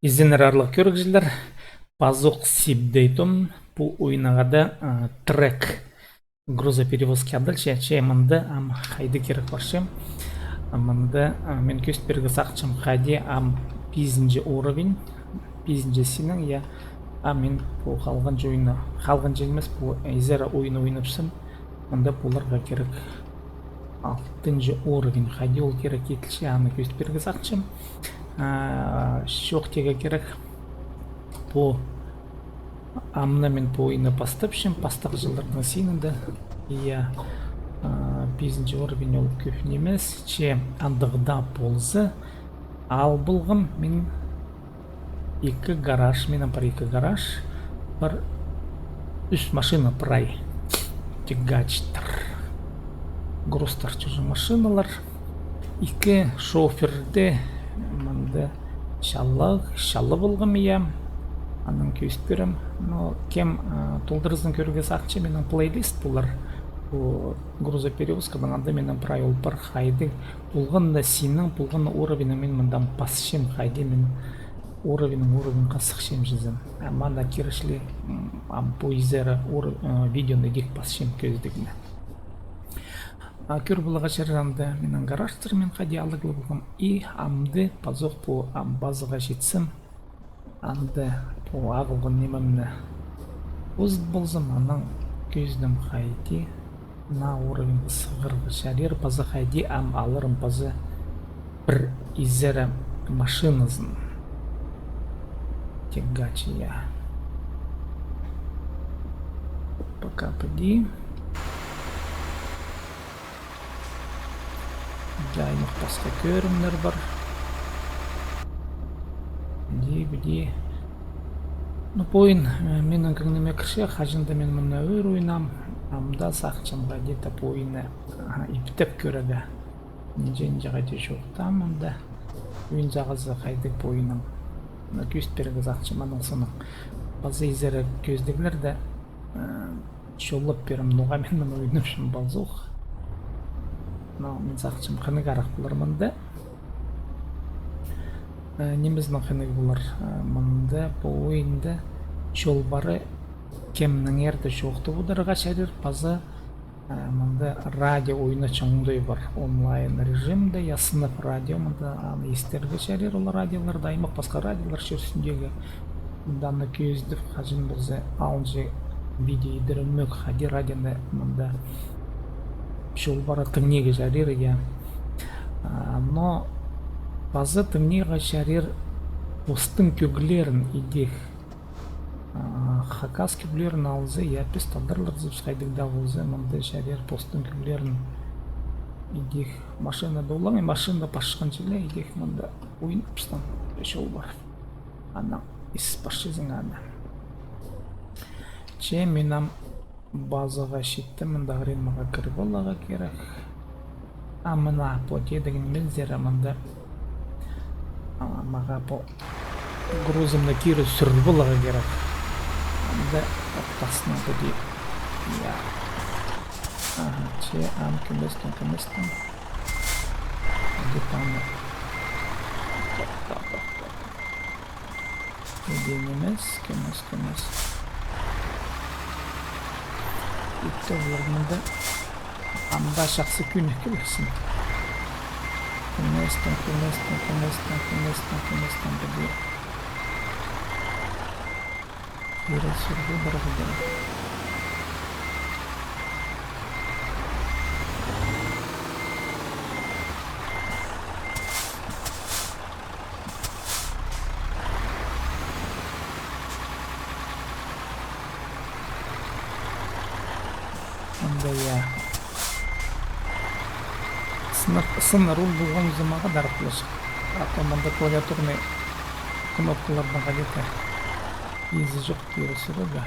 Изенерарлык көргүзүлөр базок сибдейтон бу уйнагада трек грузоперевозки адылчы чемынды ам хайды керек баршым амында мен көстөргө сакчым хади ам 5 уровень 5 синең я мен бу калган жойна калган жеңмес бу изера ойunu ойнапсым мында буларга керек 6 уровень хади ол керек етилчи аны көстөргө сакчым шоқтеге керек по амна мен по ойына бастапшым бастық жылдардың синінде я 5 уровень ол көп немес че андығда болсы ал бұлғым мен екі гараж менен бар екі гараж бар үш машина прай тягачтар грузтар чужы машиналар екі шоферде мында шаллы болғым иә анын көйсіп көрім но кем толдырыздың көрге сақчы менің плейлист бұлар грузоперевозкадан анда менен прай ол бар хайды болғанда синің болған уровені мен мындан басшым хайды мен уровень қасықшым жизым манда кирішли поизера видеоны дек басшым көздігіне көр булага чаржанды менен гаражтыр мен хади алыглы булгам и амды пазок по базага жетсем анды по агылган немемне уз болсам анан көздüm хайди на уровень сыгыргы шарир паза хайди алырым паза бір изера машинасын тягачи я пока поди жайнық басқа көрімдер бар бди ну поин менің көңіліме кірше хажында мен мына өр ойнам амда сақчымға где-то поины иптеп көреді жен жағайды жоқтам анда ойын жағызы қайдық поиным көстбергі сақчым аның соның базы изері көздігілер де шолып берім нуға менің ойнымшым балзуқ мен сақчым қыны қарақ бұлар мұнда неміздің қыны бұлар мұнда бұл ойында жол бары кемнің ерді жоқты бұдарға шәрір базы мұнда радио ойына чоңдай бар онлайн режимде я сынып радио мұнда аны естерге шәрір ол радиолар даймақ басқа радиолар шөрсіндегі мұнданы көзді қажын болса алынжы видео едірімік хади радионы мұнда жол бара тыңнеге жарир я но базы тыңнеге жарир постың көглерін идех хакас көглерін алзы я пес талдарлар зыпсқайдығда болзы мынды жарир постың көглерін идех машина болаң машина пашқан желе идех мында ойын пыстан жол бар ана ис пашызың ана че менам базаға шетті мында ғыренмаға кіріп олаға керек мына по дедігін мелзері мында маға по грузымны кері сүріп олаға керек мында оқтасына бұды я че көместің детаны еден емес көмес İpte olurmunda anda şahsı günlük gelirsin. Kümesten dedi. Yere sürdü bırakıldı. Ya сына руль болған замаға дарқылышық автоманда клавиатурный кнопкалардың қажеті езі жоқ кері сүреді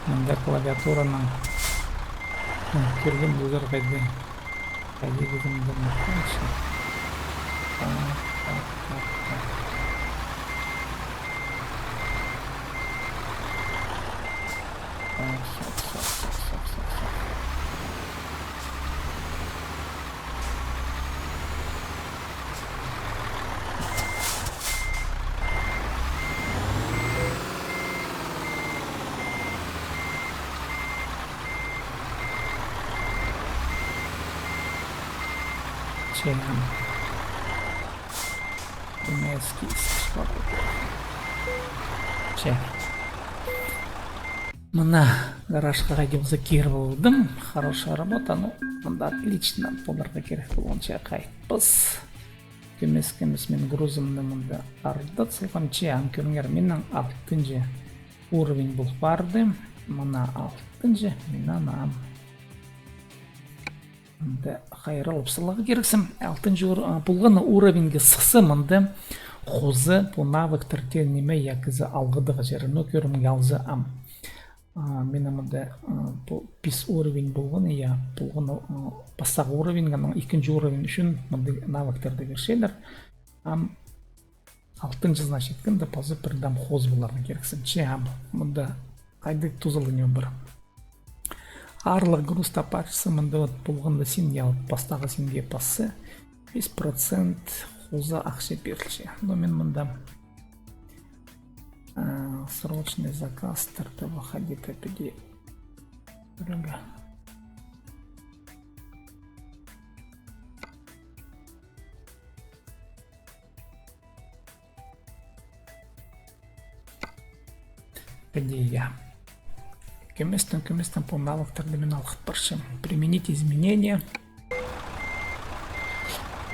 Мында клавиатураның көрген бұлдар қайды көзімді мұқтаншы. Мына гаражға қайдымызы кер болдым. Хорошая работа, ну, мында отлично боларға керек болғанша қайтпыз. Кемес мен грузымды мында ардат салғам. Көріңер, менің 6-шы уровень бұл барды. Мына 6-шы менің ам. Мында қайралып сылығы керексім. 6-шы бұлғаны уровенге сықсы мында қозы бұл навыктырте неме якызы алғыдығы жеріні көрімге алзы ам. Менің мұнда 5 уровень болғаны, я болғаны бастағы уровень, 2-шы уровень үшін мұнда навыктарды кершелер. 6-шы значит, кімді пазы бірдам қоз боларын керексім. Мұнда қайды тұзылыне бір. Арлық груз тапачысы мұнда болғанда сен, я бастағы сенге пасы 5% қозы ақша берілші. Но мен мұнда срочный заказ старта выходит опять. Я кеместен по навыктарды мен алғыт баршым. Применить изменения.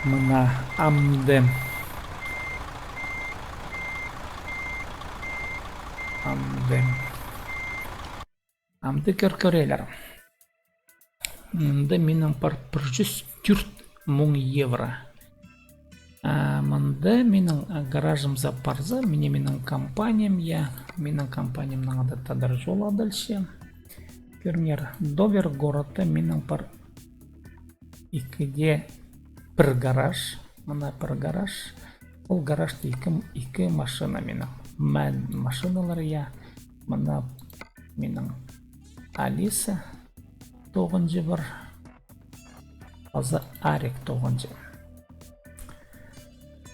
Мына амды. Амды көркөрелер. Мында менің бар 104 мың евро. Мында менің гаражымза парза, менің компаниям, менің компаниямның адаттадар жола дальше. Көрінер, Довер города менің бар 2-де 1 гараж. Мына 1 гараж. Ол гаражда 2 машина менің. Мән машиналар, мына менің Алиса 9-шы бір, азы Арик 9-шы.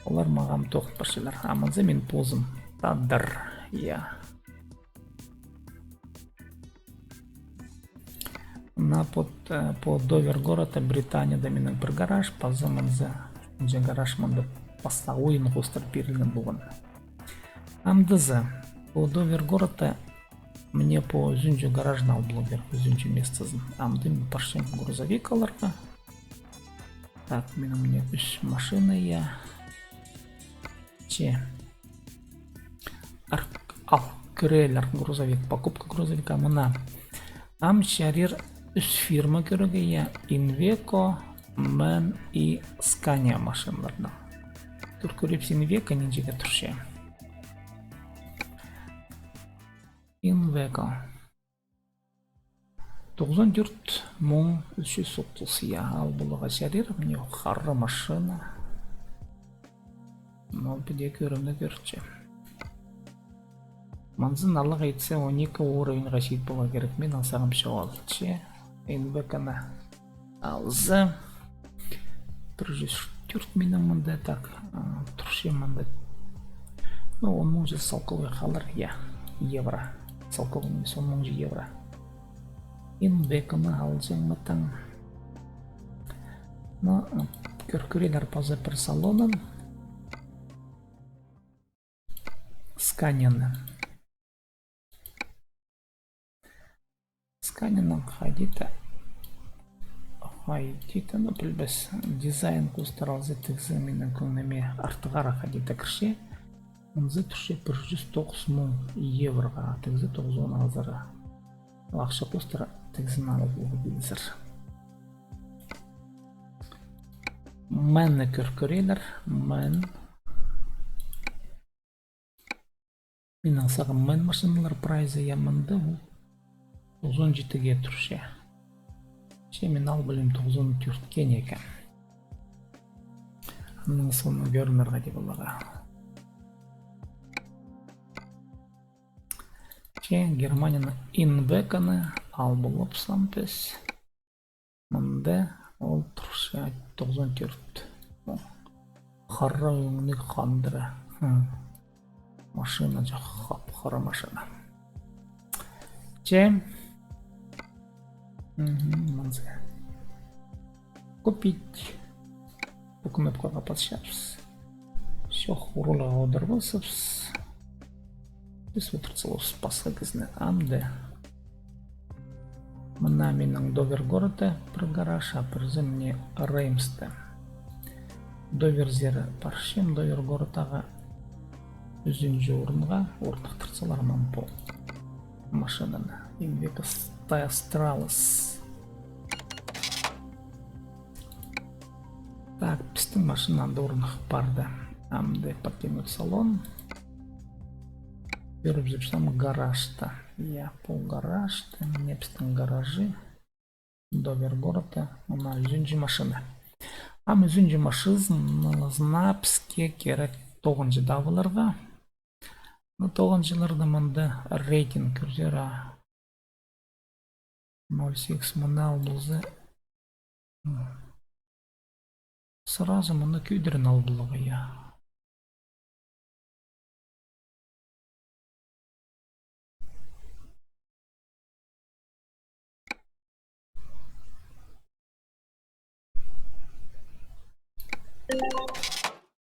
Олар мағам 9 біршілер. Аманзы мен позым тадыр. На по Довер города Британияда менің 1 гараж, пазы манзы гараж манды баста ойын қостыр берілген болған. Амдызы по Довер города мне по Зюнджу гаражнал блогер, Зюнджу место. Амды мен паршем грузовик аларға. Так, мне 3 машина Крелер грузовик, покупка грузовика мына. Ам шарир 3 фирма көрігі, Инвеко, Мен и Скания машиналарына. Көріп Инвеко ненжеге тұршы. Инвеко 94 мың 330 ал бұлыға шарир, мне қары машина. Но біде көрімді көрші. Манзын алығы етсе 12 уровеньға шейт бола керек. Мен алсағым шоғалды. Инвеканы алзы 104 менің мұнда так тұршы мұнда. Ну, 10 мың жыл салқылы қалыр, евро. Салқылы емес 10 мың жыл евро. Инвеканы алзың мұтын. Көркірелер пазы бір салонын. Сканияны. Сканияның қайдеті, ну, білбіз, дизайн көстіралзы тігзі менің көңнеме артығара қайдеті кірше, мұнзы түрше 109 мың евроға тігзі 90 азыры. Ақша көстірі тігзін алып олғы білізір. Мәнні көркөрелер. Мән. Мен аңсаған мән машиналар прайзы яманды бұл. 97-ге тұршы. Мен ал білім 94-ге неке. Анның соны көрінерға деп олаға. Германияны инбеканы ал болып сампес. Мұнда ол тұршы 94. Қара өңіні қандыры. Машина жоқ, қара машина. Купить. Бұл кнопкаға басшапсыз. Все, уролаға одырбасыз. Біз отырсылыз басқа кезіне амды. Мына менің Довер города бір гараж, а бірзі мне Реймсті. Довер зері паршем Довер городтаға үзінші орынға орнықтырсалар ман бұл машинаны. Еңбегі Астралис. Так, біздің машинанда орнық барды. Амды покинуть салон. Көріп жүрсем гаражта. Бұл гаражта. Міне біздің гаражы. Довер города. Мына үзінші машина. Ам үзінші машинасына бізге керек 9-шы давыларға. 9-жыларда мұнда рейтинг көрдері 0.6 мұнал бұлзы. Сразу мұнда көйдерін ал бұлығы, я.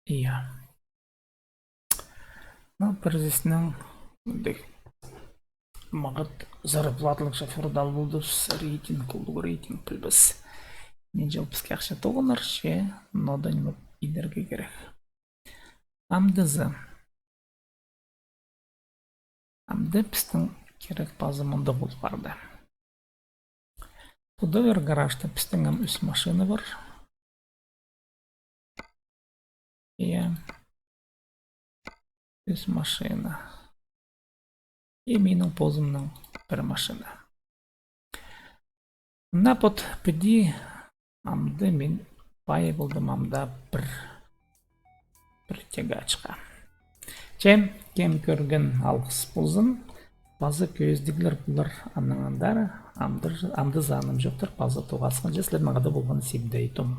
Иә. Бірзесінің мағыт зарплатылық шоферді ал болды. Рейтинг, олығы рейтинг білбіз. Мен жалпыске ақша тоғыныр ше, нода неміп идерге керек. Амдызы. Амды пістің керек базы мұнда бұл барды. Бұда бір гаражда пістің ам үс машины бар. Үс машина. Менің позымның бір машина. Мына под піді амды мен бай болдым амда бір тегачқа. Кем көрген алғыс болсын. Базы көздігілер бұлар аныңандары амды заным жоқтыр. Базы тоғасқан жеслер мағады болған себді айтым.